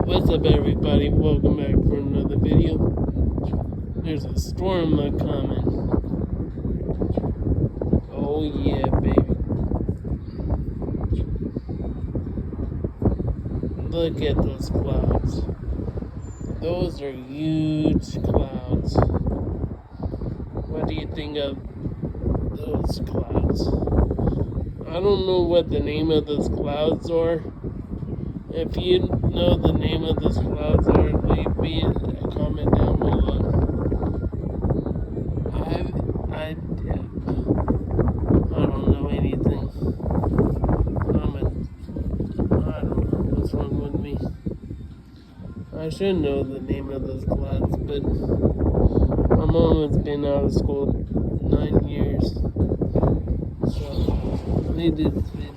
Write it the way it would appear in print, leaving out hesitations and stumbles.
What's up, everybody? Welcome back for another video. There's a storm coming. Oh yeah, baby. Look at those clouds. Those are huge clouds. What do you think of those clouds? I don't know what the name of those clouds are. If you know the name of those clouds are, leave me a comment down below. I don't know anything. I don't know what's wrong with me. I should know the name of those clouds, but my mom has been out of school 9 years. So I need this video.